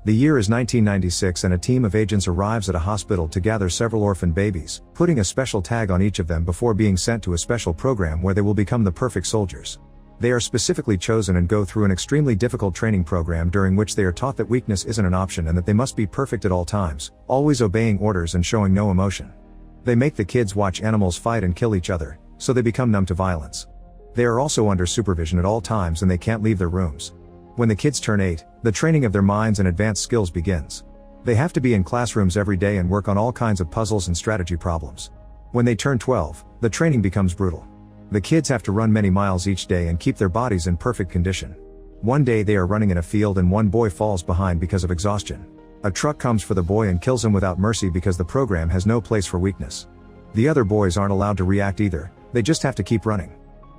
The year is 1996 and a team of agents arrives at a hospital to gather several orphan babies, putting a special tag on each of them before being sent to a special program where they will become the perfect soldiers. They are specifically chosen and go through an extremely difficult training program during which they are taught that weakness isn't an option and that they must be perfect at all times, always obeying orders and showing no emotion. They make the kids watch animals fight and kill each other, so they become numb to violence. They are also under supervision at all times and they can't leave their rooms. When the kids turn 8, the training of their minds and advanced skills begins. They have to be in classrooms every day and work on all kinds of puzzles and strategy problems. When they turn 12, the training becomes brutal. The kids have to run many miles each day and keep their bodies in perfect condition. One day they are running in a field and one boy falls behind because of exhaustion. A truck comes for the boy and kills him without mercy because the program has no place for weakness. The other boys aren't allowed to react either, they just have to keep running.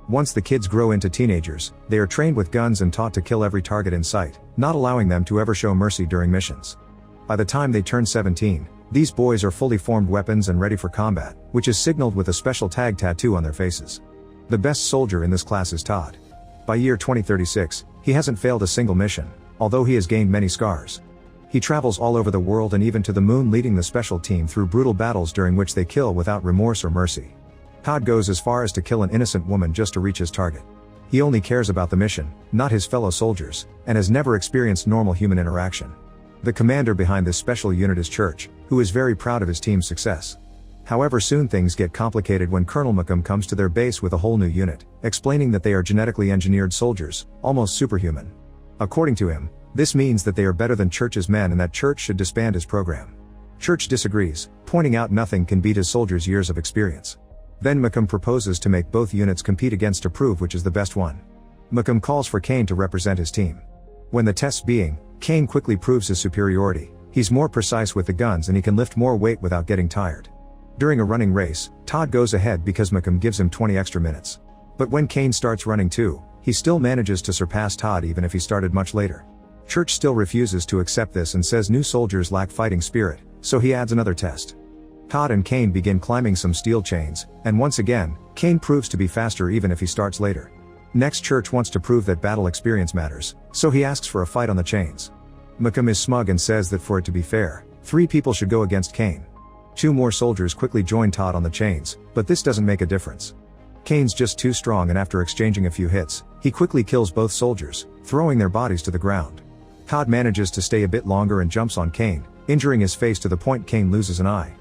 Once the kids grow into teenagers, they are trained with guns and taught to kill every target in sight, not allowing them to ever show mercy during missions. By the time they turn 17, these boys are fully formed weapons and ready for combat, which is signaled with a special tag tattoo on their faces. The best soldier in this class is Todd. By year 2036, he hasn't failed a single mission, although he has gained many scars. He travels all over the world and even to the moon, leading the special team through brutal battles during which they kill without remorse or mercy. Todd goes as far as to kill an innocent woman just to reach his target. He only cares about the mission, not his fellow soldiers, and has never experienced normal human interaction. The commander behind this special unit is Church, who is very proud of his team's success. However, soon things get complicated when Colonel Malcolm comes to their base with a whole new unit, explaining that they are genetically engineered soldiers, almost superhuman. According to him, this means that they are better than Church's men and that Church should disband his program. Church disagrees, pointing out nothing can beat his soldiers' years of experience. Then Malcolm proposes to make both units compete against to prove which is the best one. Malcolm calls for Kane to represent his team. When the test's being, Kane quickly proves his superiority. He's more precise with the guns and he can lift more weight without getting tired. During a running race, Todd goes ahead because Malcolm gives him 20 extra minutes. But when Kane starts running too, he still manages to surpass Todd even if he started much later. Church still refuses to accept this and says new soldiers lack fighting spirit, so he adds another test. Todd and Kane begin climbing some steel chains, and once again, Kane proves to be faster even if he starts later. Next, Church wants to prove that battle experience matters, so he asks for a fight on the chains. Malcolm is smug and says that for it to be fair, 3 people should go against Kane. 2 more soldiers quickly join Todd on the chains, but this doesn't make a difference. Kane's just too strong and after exchanging a few hits, he quickly kills both soldiers, throwing their bodies to the ground. Todd manages to stay a bit longer and jumps on Kane, injuring his face to the point Kane loses an eye.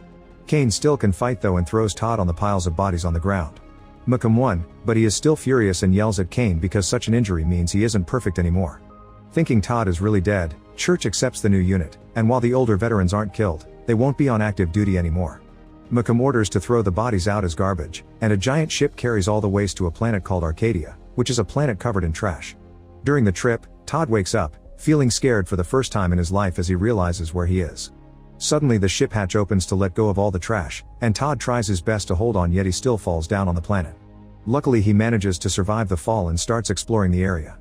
Kane still can fight though and throws Todd on the piles of bodies on the ground. Malcolm won, but he is still furious and yells at Kane because such an injury means he isn't perfect anymore. Thinking Todd is really dead, Church accepts the new unit, and while the older veterans aren't killed, they won't be on active duty anymore. Malcolm orders to throw the bodies out as garbage, and a giant ship carries all the waste to a planet called Arcadia, which is a planet covered in trash. During the trip, Todd wakes up, feeling scared for the first time in his life as he realizes where he is. Suddenly the ship hatch opens to let go of all the trash, and Todd tries his best to hold on yet he still falls down on the planet. Luckily he manages to survive the fall and starts exploring the area.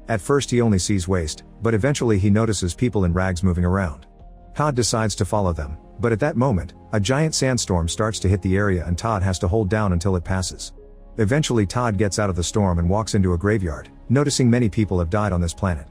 At first he only sees waste, but eventually he notices people in rags moving around. Todd decides to follow them, but at that moment, a giant sandstorm starts to hit the area and Todd has to hold down until it passes. Eventually Todd gets out of the storm and walks into a graveyard, noticing many people have died on this planet.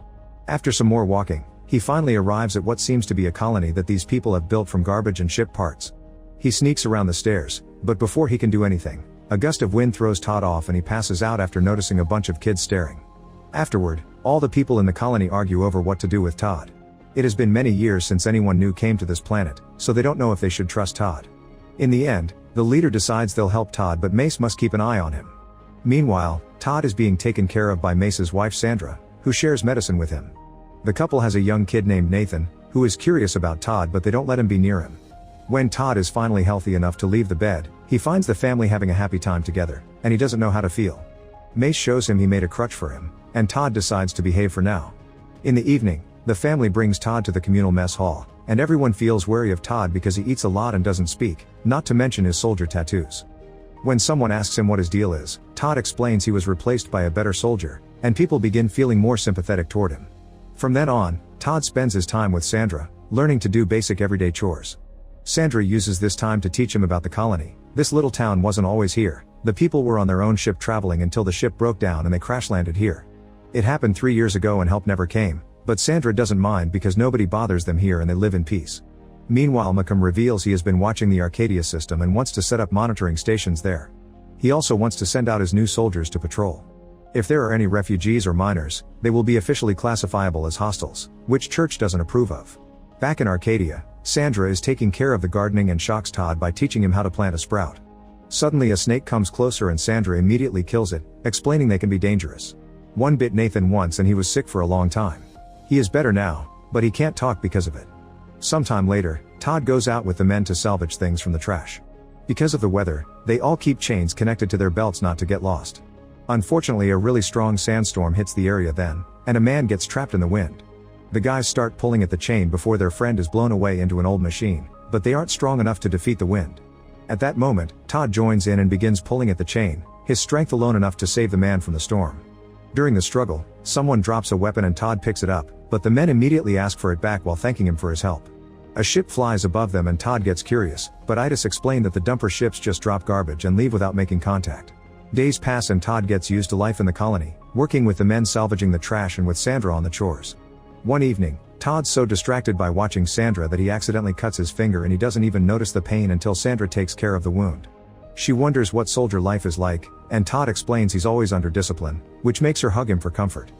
After some more walking, he finally arrives at what seems to be a colony that these people have built from garbage and ship parts. He sneaks around the stairs, but before he can do anything, a gust of wind throws Todd off and he passes out after noticing a bunch of kids staring. Afterward, all the people in the colony argue over what to do with Todd. It has been many years since anyone new came to this planet, so they don't know if they should trust Todd. In the end, the leader decides they'll help Todd but Mace must keep an eye on him. Meanwhile, Todd is being taken care of by Mace's wife Sandra, who shares medicine with him. The couple has a young kid named Nathan, who is curious about Todd but they don't let him be near him. When Todd is finally healthy enough to leave the bed, he finds the family having a happy time together, and he doesn't know how to feel. Mace shows him he made a crutch for him, and Todd decides to behave for now. In the evening, the family brings Todd to the communal mess hall, and everyone feels wary of Todd because he eats a lot and doesn't speak, not to mention his soldier tattoos. When someone asks him what his deal is, Todd explains he was replaced by a better soldier, and people begin feeling more sympathetic toward him. From then on, Todd spends his time with Sandra, learning to do basic everyday chores. Sandra uses this time to teach him about the colony. This little town wasn't always here. The people were on their own ship traveling until the ship broke down and they crash landed here. It happened 3 years ago and help never came, But Sandra doesn't mind because nobody bothers them here and they live in peace. Meanwhile, Malcolm reveals he has been watching the Arcadia system and wants to set up monitoring stations there. He also wants to send out his new soldiers to patrol. If there are any refugees or minors, they will be officially classifiable as hostiles, which Church doesn't approve of. Back in Arcadia, Sandra is taking care of the gardening and shocks Todd by teaching him how to plant a sprout. Suddenly a snake comes closer and Sandra immediately kills it, explaining they can be dangerous. One bit Nathan once and he was sick for a long time. He is better now, but he can't talk because of it. Sometime later, Todd goes out with the men to salvage things from the trash. Because of the weather, they all keep chains connected to their belts not to get lost. Unfortunately, a really strong sandstorm hits the area then, and a man gets trapped in the wind. The guys start pulling at the chain before their friend is blown away into an old machine, but they aren't strong enough to defeat the wind. At that moment, Todd joins in and begins pulling at the chain, his strength alone enough to save the man from the storm. During the struggle, someone drops a weapon and Todd picks it up, but the men immediately ask for it back while thanking him for his help. A ship flies above them and Todd gets curious, but Itis explained that the dumper ships just drop garbage and leave without making contact. Days pass and Todd gets used to life in the colony, working with the men salvaging the trash and with Sandra on the chores. One evening, Todd's so distracted by watching Sandra that he accidentally cuts his finger and he doesn't even notice the pain until Sandra takes care of the wound. She wonders what soldier life is like, and Todd explains he's always under discipline, which makes her hug him for comfort.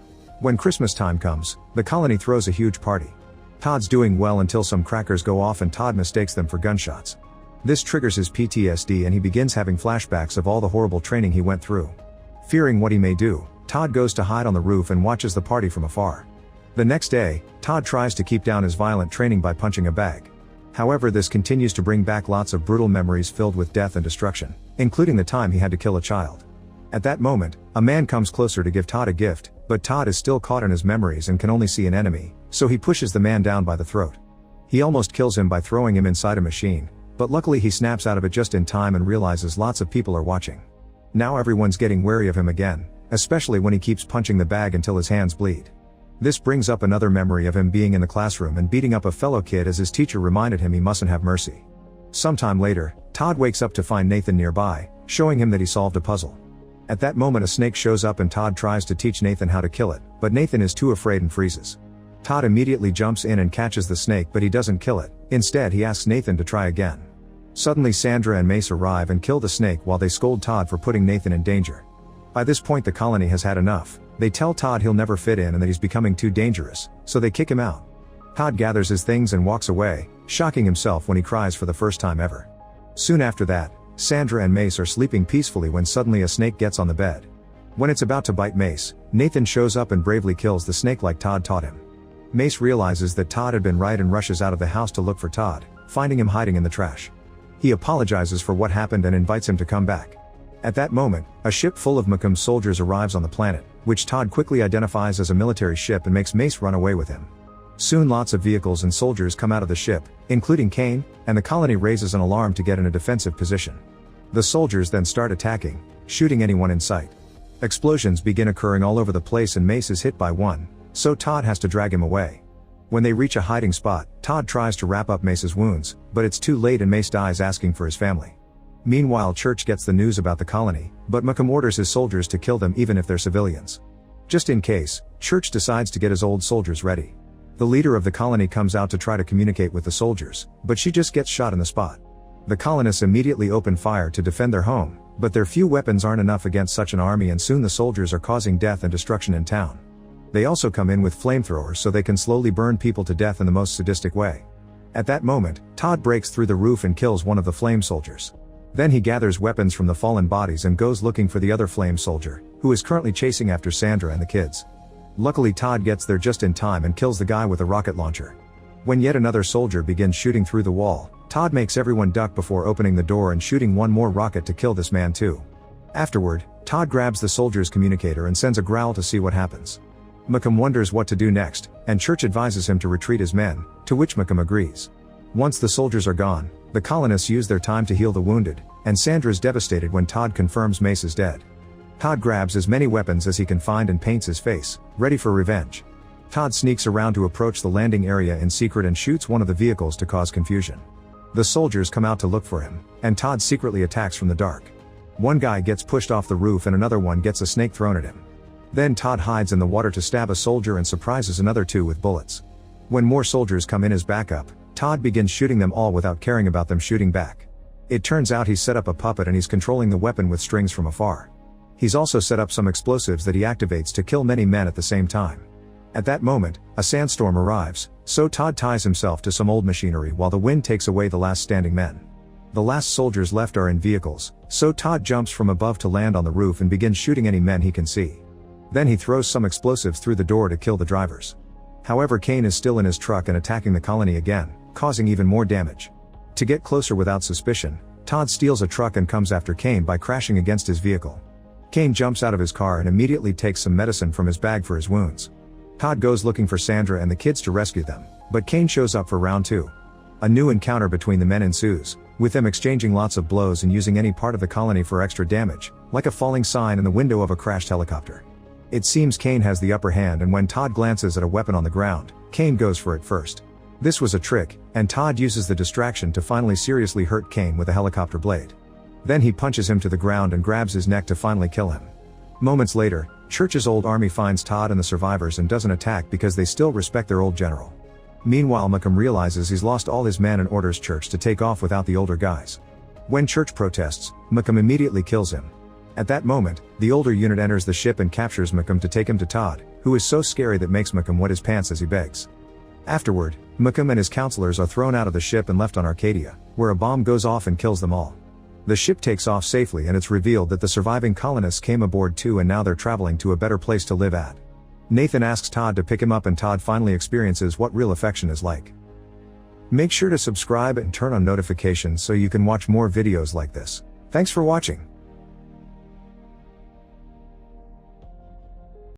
When Christmas time comes, the colony throws a huge party. Todd's doing well until some crackers go off and Todd mistakes them for gunshots. This triggers his PTSD and he begins having flashbacks of all the horrible training he went through. Fearing what he may do, Todd goes to hide on the roof and watches the party from afar. The next day, Todd tries to keep down his violent training by punching a bag. However, this continues to bring back lots of brutal memories filled with death and destruction, including the time he had to kill a child. At that moment, a man comes closer to give Todd a gift, but Todd is still caught in his memories and can only see an enemy, so he pushes the man down by the throat. He almost kills him by throwing him inside a machine, but luckily he snaps out of it just in time and realizes lots of people are watching. Now everyone's getting wary of him again, especially when he keeps punching the bag until his hands bleed. This brings up another memory of him being in the classroom and beating up a fellow kid as his teacher reminded him he mustn't have mercy. Sometime later, Todd wakes up to find Nathan nearby, showing him that he solved a puzzle. At that moment a snake shows up and Todd tries to teach Nathan how to kill it, but Nathan is too afraid and freezes. Todd immediately jumps in and catches the snake but he doesn't kill it, instead he asks Nathan to try again. Suddenly Sandra and Mace arrive and kill the snake while they scold Todd for putting Nathan in danger. By this point the colony has had enough. They tell Todd he'll never fit in and that he's becoming too dangerous, so they kick him out. Todd gathers his things and walks away, shocking himself when he cries for the first time ever. Soon after that, Sandra and Mace are sleeping peacefully when suddenly a snake gets on the bed. When it's about to bite Mace, Nathan shows up and bravely kills the snake like Todd taught him. Mace realizes that Todd had been right and rushes out of the house to look for Todd, finding him hiding in the trash. He apologizes for what happened and invites him to come back. At that moment, a ship full of Malcolm's soldiers arrives on the planet, which Todd quickly identifies as a military ship and makes Mace run away with him. Soon lots of vehicles and soldiers come out of the ship, including Kane, and the colony raises an alarm to get in a defensive position. The soldiers then start attacking, shooting anyone in sight. Explosions begin occurring all over the place and Mace is hit by one, so Todd has to drag him away. When they reach a hiding spot, Todd tries to wrap up Mace's wounds, but it's too late and Mace dies asking for his family. Meanwhile, Church gets the news about the colony, but Malcolm orders his soldiers to kill them even if they're civilians. Just in case, Church decides to get his old soldiers ready. The leader of the colony comes out to try to communicate with the soldiers, but she just gets shot in the spot. The colonists immediately open fire to defend their home, but their few weapons aren't enough against such an army and soon the soldiers are causing death and destruction in town. They also come in with flamethrowers so they can slowly burn people to death in the most sadistic way. At that moment, Todd breaks through the roof and kills one of the flame soldiers. Then he gathers weapons from the fallen bodies and goes looking for the other flame soldier, who is currently chasing after Sandra and the kids. Luckily Todd gets there just in time and kills the guy with a rocket launcher. When yet another soldier begins shooting through the wall, Todd makes everyone duck before opening the door and shooting one more rocket to kill this man too. Afterward, Todd grabs the soldier's communicator and sends a growl to see what happens. Malcolm wonders what to do next, and Church advises him to retreat his men, to which Malcolm agrees. Once the soldiers are gone, the colonists use their time to heal the wounded, and Sandra's devastated when Todd confirms Mace is dead. Todd grabs as many weapons as he can find and paints his face, ready for revenge. Todd sneaks around to approach the landing area in secret and shoots one of the vehicles to cause confusion. The soldiers come out to look for him, and Todd secretly attacks from the dark. One guy gets pushed off the roof and another one gets a snake thrown at him. Then Todd hides in the water to stab a soldier and surprises another 2 with bullets. When more soldiers come in as backup, Todd begins shooting them all without caring about them shooting back. It turns out he's set up a puppet and he's controlling the weapon with strings from afar. He's also set up some explosives that he activates to kill many men at the same time. At that moment, a sandstorm arrives, so Todd ties himself to some old machinery while the wind takes away the last standing men. The last soldiers left are in vehicles, so Todd jumps from above to land on the roof and begins shooting any men he can see. Then he throws some explosives through the door to kill the drivers. However, Kane is still in his truck and attacking the colony again, causing even more damage. To get closer without suspicion, Todd steals a truck and comes after Kane by crashing against his vehicle. Kane jumps out of his car and immediately takes some medicine from his bag for his wounds. Todd goes looking for Sandra and the kids to rescue them, but Kane shows up for round 2. A new encounter between the men ensues, with them exchanging lots of blows and using any part of the colony for extra damage, like a falling sign in the window of a crashed helicopter. It seems Kane has the upper hand, and when Todd glances at a weapon on the ground, Kane goes for it first. This was a trick, and Todd uses the distraction to finally seriously hurt Kane with a helicopter blade. Then he punches him to the ground and grabs his neck to finally kill him. Moments later, Church's old army finds Todd and the survivors and doesn't attack because they still respect their old general. Meanwhile, Malcolm realizes he's lost all his men and orders Church to take off without the older guys. When Church protests, Malcolm immediately kills him. At that moment, the older unit enters the ship and captures Malcolm to take him to Todd, who is so scary that makes Malcolm wet his pants as he begs. Afterward, Malcolm and his counselors are thrown out of the ship and left on Arcadia, where a bomb goes off and kills them all. The ship takes off safely and it's revealed that the surviving colonists came aboard too, and now they're traveling to a better place to live at. Nathan asks Todd to pick him up and Todd finally experiences what real affection is like. Make sure to subscribe and turn on notifications so you can watch more videos like this. Thanks for watching.